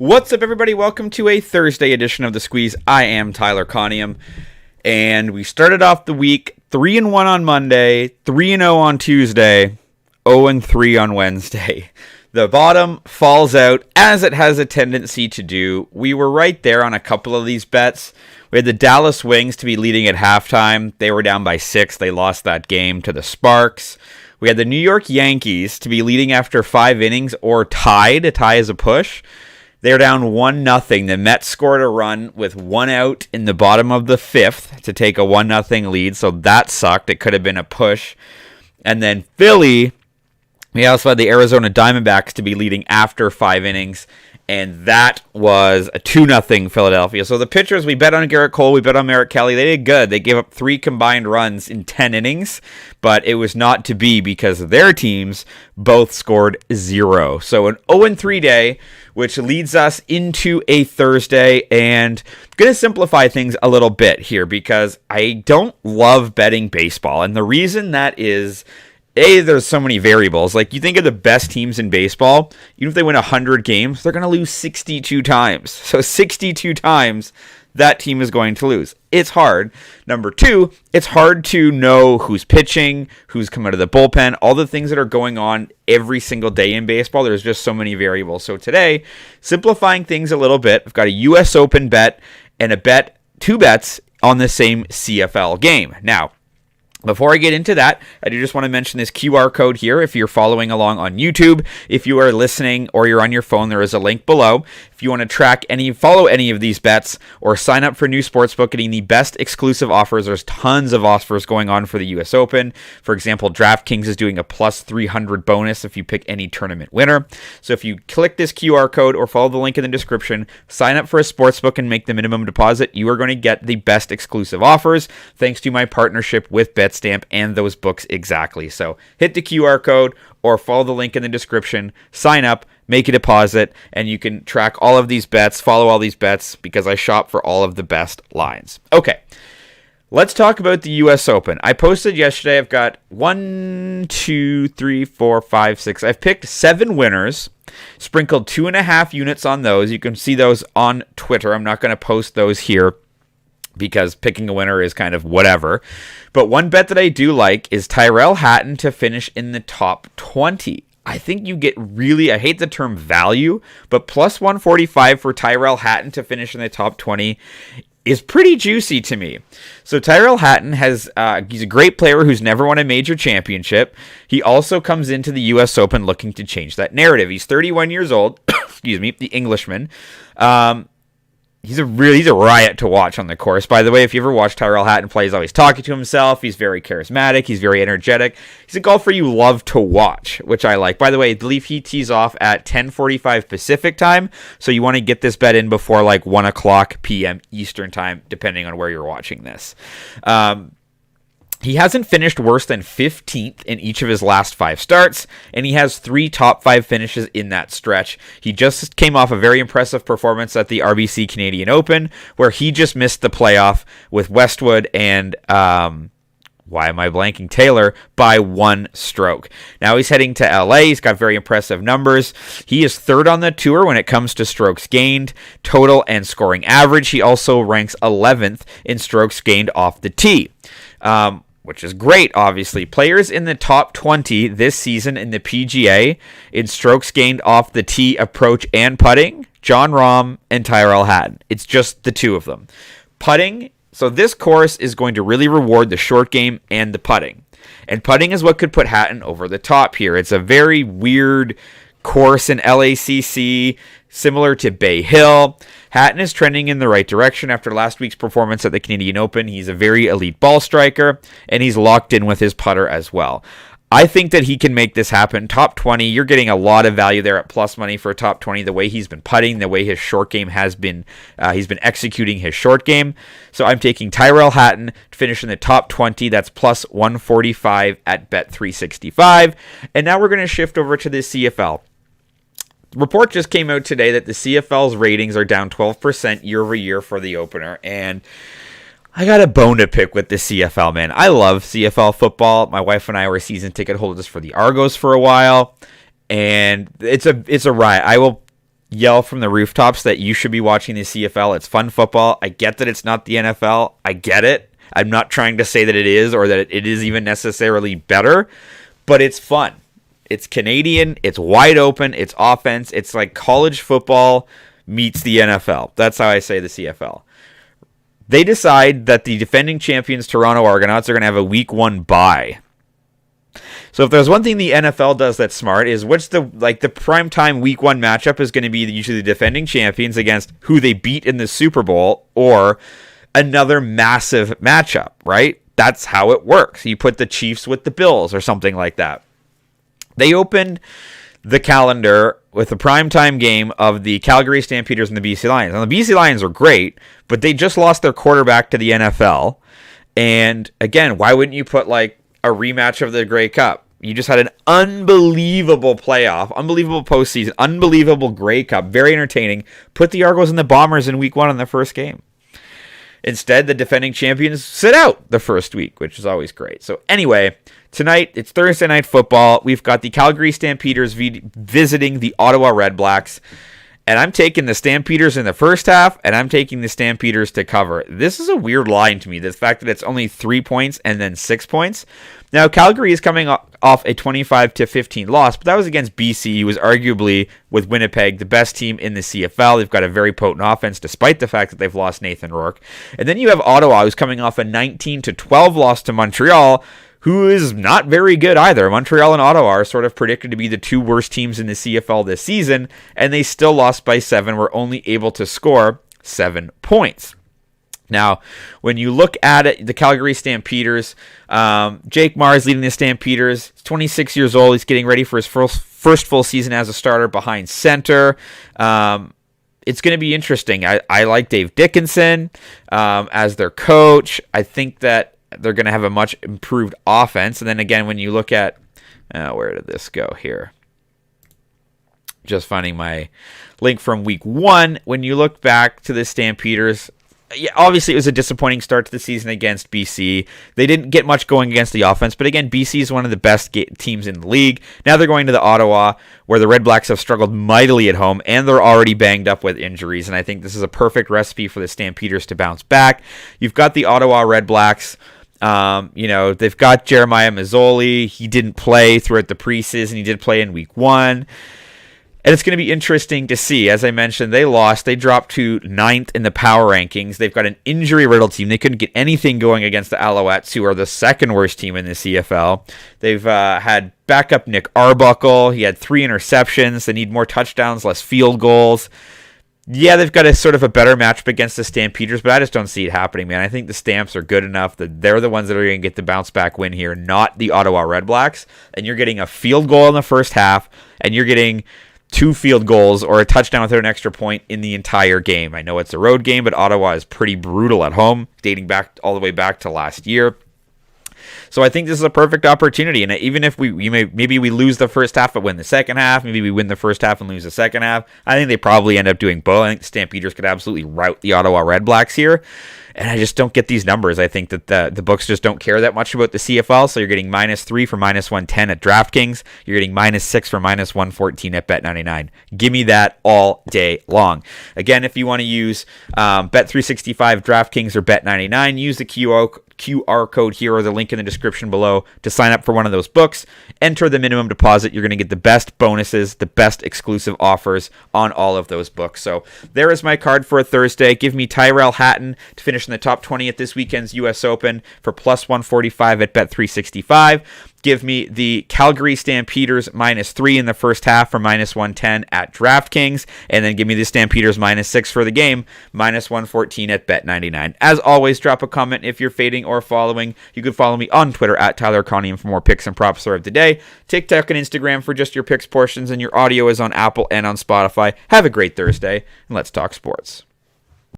What's up, everybody? Welcome to a Thursday edition of The Squeeze. I am Tyler Conium, and we started off the week 3-1 on Monday, 3-0 on Tuesday, 0-3 on Wednesday. The bottom falls out, as it has a tendency to do. We were right there on a couple of these bets. We had the Dallas Wings to be leading at halftime. They were down by 6. They lost that game to the Sparks. We had the New York Yankees to be leading after 5 innings or tied. A tie is a push. They're down 1-0. The Mets scored a run with 1 out in the bottom of the 5th to take a 1-0 lead, so that sucked. It could have been a push. And then Philly, we also had the Arizona Diamondbacks to be leading after 5 innings, and that was a 2-0 Philadelphia. So the pitchers, we bet on Garrett Cole, we bet on Merritt Kelly. They did good. They gave up 3 combined runs in 10 innings, but it was not to be because their teams both scored 0. So an 0-3 day, which leads us into a Thursday, and I'm going to simplify things a little bit here because I don't love betting baseball, and the reason that is, there's so many variables. Like, you think of the best teams in baseball, even if they win 100 games, they're going to lose 62 times. So 62 times, that team is going to lose. It's hard. Number 2, it's hard to know who's pitching, who's come out of the bullpen, all the things that are going on every single day in baseball. There's just so many variables. So today, simplifying things a little bit, I've got a U.S. Open bet and two bets on the same CFL game. Now, before I get into that, I do just want to mention this QR code here. If you're following along on YouTube, if you are listening or you're on your phone, there is a link below. If you want to follow any of these bets or sign up for new sportsbook, getting the best exclusive offers. There's tons of offers going on for the U.S. Open. For example, DraftKings is doing a plus 300 bonus if you pick any tournament winner. So if you click this QR code or follow the link in the description, sign up for a sportsbook and make the minimum deposit, you are going to get the best exclusive offers thanks to my partnership with Stamp and those books exactly. So hit the QR code or follow the link in the description, sign up, make a deposit, and you can track all of these bets, follow all these bets, because I shop for all of the best lines. Okay, let's talk about the U.S. Open. I posted yesterday, I've got 1, 2, 3, 4, 5, 6. I've picked 7 winners, sprinkled 2.5 units on those. You can see those on Twitter. I'm not going to post those here, because picking a winner is kind of whatever. But one bet that I do like is Tyrrell Hatton to finish in the top 20. I think you get really, I hate the term value, but plus 145 for Tyrrell Hatton to finish in the top 20 is pretty juicy to me. So Tyrrell Hatton he's a great player who's never won a major championship. He also comes into the U.S. Open looking to change that narrative. He's 31 years old, excuse me, the Englishman. He's a riot to watch on the course. By the way, if you ever watch Tyrrell Hatton play, he's always talking to himself. He's very charismatic. He's very energetic. He's a golfer you love to watch, which I like. By the way, I believe he tees off at 10:45 Pacific time, so you want to get this bet in before like 1 o'clock p.m. Eastern time, depending on where you're watching this. He hasn't finished worse than 15th in each of his last 5 starts, and he has 3 top 5 finishes in that stretch. He just came off a very impressive performance at the RBC Canadian Open, where he just missed the playoff with Westwood and, why am I blanking, Taylor, by 1 stroke. Now he's heading to LA. He's got very impressive numbers. He is 3rd on the tour when it comes to strokes gained, total, and scoring average. He also ranks 11th in strokes gained off the tee. Which is great, obviously. Players in the top 20 this season in the PGA in strokes gained off the tee, approach, and putting, Jon Rahm and Tyrrell Hatton. It's just the 2 of them. Putting, so this course is going to really reward the short game and the putting. And putting is what could put Hatton over the top here. It's a very weird course in LACC, similar to Bay Hill. Hatton is trending in the right direction after last week's performance at the Canadian Open. He's a very elite ball striker, and he's locked in with his putter as well. I think that he can make this happen. Top 20, you're getting a lot of value there at plus money for a top 20, the way he's been putting, the way his short game has been, he's been executing his short game. So I'm taking Tyrrell Hatton to finish in the top 20. That's plus 145 at Bet365. And now we're going to shift over to the CFL. Report just came out today that the CFL's ratings are down 12% year over year for the opener, and I got a bone to pick with the CFL, man. I love CFL football. My wife and I were season ticket holders for the Argos for a while, and it's a riot. I will yell from the rooftops that you should be watching the CFL. It's fun football. I get that it's not the NFL. I get it. I'm not trying to say that it is or that it is even necessarily better, but it's fun. It's Canadian. It's wide open. It's offense. It's like college football meets the NFL. That's how I say the CFL. They decide that the defending champions Toronto Argonauts are going to have a week 1 bye. So if there's one thing the NFL does that's smart is what's the primetime week 1 matchup is going to be usually the defending champions against who they beat in the Super Bowl or another massive matchup, right? That's how it works. You put the Chiefs with the Bills or something like that. They opened the calendar with a primetime game of the Calgary Stampeders and the BC Lions. Now, the BC Lions are great, but they just lost their quarterback to the NFL. And again, why wouldn't you put like a rematch of the Grey Cup? You just had an unbelievable playoff, unbelievable postseason, unbelievable Grey Cup, very entertaining. Put the Argos and the Bombers in week 1 in the first game. Instead, the defending champions sit out the first week, which is always great. So anyway, tonight, it's Thursday Night Football. We've got the Calgary Stampeders visiting the Ottawa Redblacks. And I'm taking the Stampeders in the first half, and I'm taking the Stampeders to cover. This is a weird line to me, the fact that it's only 3 points and then 6 points. Now, Calgary is coming off a 25-15 loss, but that was against BC, who was arguably, with Winnipeg, the best team in the CFL. They've got a very potent offense, despite the fact that they've lost Nathan Rourke. And then you have Ottawa, who's coming off a 19-12 loss to Montreal, who is not very good either. Montreal and Ottawa are sort of predicted to be the 2 worst teams in the CFL this season, and they still lost by 7, were only able to score 7 points. Now, when you look at it, the Calgary Stampeders, Jake Mars leading the Stampeders. He's 26 years old. He's getting ready for his first full season as a starter behind center. It's going to be interesting. I like Dave Dickinson as their coach. I think that they're going to have a much improved offense. And then again, when you look at, where did this go here? Just finding my link from week 1. When you look back to the Stampeders, yeah, obviously it was a disappointing start to the season against BC. They didn't get much going against the offense, but again, BC is one of the best teams in the league. Now they're going to the Ottawa, where the Redblacks have struggled mightily at home, and they're already banged up with injuries, and I think this is a perfect recipe for the Stampeders to bounce back. You've got the Ottawa Redblacks. They've got Jeremiah Mazzoli. He didn't play throughout the preseason. He did play in week 1. And it's going to be interesting to see. As I mentioned, they lost. They dropped to 9th in the power rankings. They've got an injury-riddled team. They couldn't get anything going against the Alouettes, who are the second worst team in the CFL. They've had backup Nick Arbuckle. He had 3 interceptions. They need more touchdowns, less field goals. Yeah, they've got a sort of a better matchup against the Stampeders, but I just don't see it happening, man. I think the Stamps are good enough that they're the ones that are going to get the bounce-back win here, not the Ottawa Redblacks. And you're getting a field goal in the first half, and you're getting 2 field goals or a touchdown without an extra point in the entire game. I know it's a road game, but Ottawa is pretty brutal at home, dating back all the way back to last year. So I think this is a perfect opportunity. And even if maybe we lose the first half but win the second half, maybe we win the first half and lose the second half, I think they probably end up doing both. I think the Stampeders could absolutely rout the Ottawa Redblacks here. And I just don't get these numbers. I think that the books just don't care that much about the CFL. So you're getting -3 for -110 at DraftKings. You're getting -6 for -114 at Bet99. Give me that all day long. Again, if you want to use Bet365, DraftKings, or Bet99, use the QR code here or the link in the description below to sign up for one of those books. Enter the minimum deposit. You're going to get the best bonuses, the best exclusive offers on all of those books. So there is my card for a Thursday. Give me Tyrrell Hatton to finish in the top 20 at this weekend's U.S. Open for +145 at Bet365. Give me the Calgary Stampeders -3 in the first half for -110 at DraftKings. And then give me the Stampeders -6 for the game, -114 at Bet99. As always, drop a comment if you're fading or following. You can follow me on Twitter at Tyler Conium for more picks and props of the day. TikTok and Instagram for just your picks portions, and your audio is on Apple and on Spotify. Have a great Thursday, and let's talk sports.